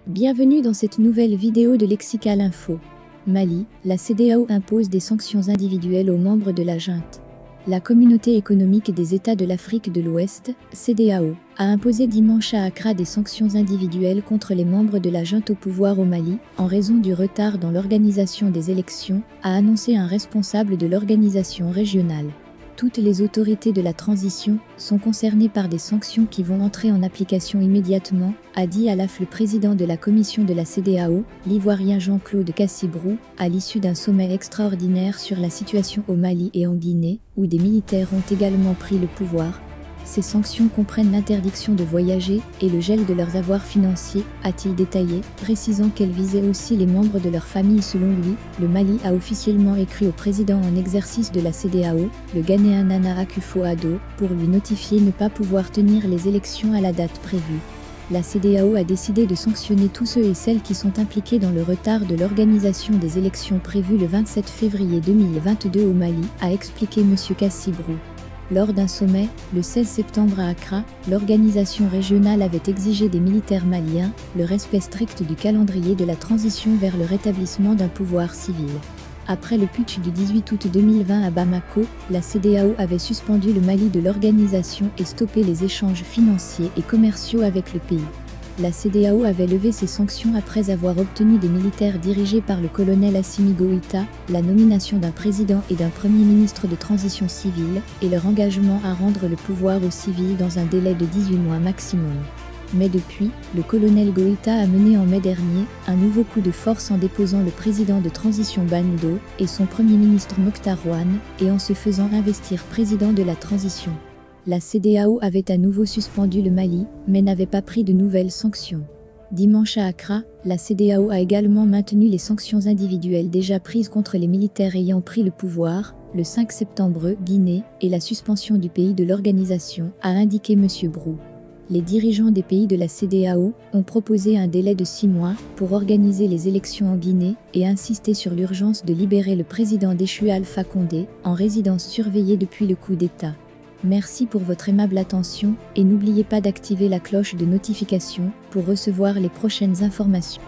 Bienvenue dans cette nouvelle vidéo de Lexical Info. Mali, la CEDEAO impose des sanctions individuelles aux membres de la junte. La Communauté économique des États de l'Afrique de l'Ouest, CEDEAO, a imposé dimanche à Accra des sanctions individuelles contre les membres de la junte au pouvoir au Mali, en raison du retard dans l'organisation des élections, a annoncé un responsable de l'organisation régionale. Toutes les autorités de la transition sont concernées par des sanctions qui vont entrer en application immédiatement, a dit Alaf le président de la commission de la CEDEAO, l'Ivoirien Jean-Claude Cassibrou, à l'issue d'un sommet extraordinaire sur la situation au Mali et en Guinée, où des militaires ont également pris le pouvoir. Ces sanctions comprennent l'interdiction de voyager et le gel de leurs avoirs financiers, a-t-il détaillé, précisant qu'elles visaient aussi les membres de leur famille. Selon lui, le Mali a officiellement écrit au président en exercice de la CEDEAO, le Ghanéen Nana Akufo-Addo, pour lui notifier ne pas pouvoir tenir les élections à la date prévue. La CEDEAO a décidé de sanctionner tous ceux et celles qui sont impliqués dans le retard de l'organisation des élections prévues le 27 février 2022 au Mali, a expliqué M. Cassibrou. Lors d'un sommet, le 16 septembre à Accra, l'organisation régionale avait exigé des militaires maliens le respect strict du calendrier de la transition vers le rétablissement d'un pouvoir civil. Après le putsch du 18 août 2020 à Bamako, la CEDEAO avait suspendu le Mali de l'organisation et stoppé les échanges financiers et commerciaux avec le pays. La CEDEAO avait levé ses sanctions après avoir obtenu des militaires dirigés par le colonel Assimi Goïta, la nomination d'un président et d'un premier ministre de transition civile, et leur engagement à rendre le pouvoir aux civils dans un délai de 18 mois maximum. Mais depuis, le colonel Goïta a mené en mai dernier un nouveau coup de force en déposant le président de transition Bando et son premier ministre Mokhtar Ouane, et en se faisant investir président de la transition. La CEDEAO avait à nouveau suspendu le Mali, mais n'avait pas pris de nouvelles sanctions. Dimanche à Accra, la CEDEAO a également maintenu les sanctions individuelles déjà prises contre les militaires ayant pris le pouvoir, le 5 septembre, Guinée, et la suspension du pays de l'organisation, a indiqué M. Brou. Les dirigeants des pays de la CEDEAO ont proposé un délai de 6 mois pour organiser les élections en Guinée et insisté sur l'urgence de libérer le président déchu Alpha Condé, en résidence surveillée depuis le coup d'État. Merci pour votre aimable attention et n'oubliez pas d'activer la cloche de notification pour recevoir les prochaines informations.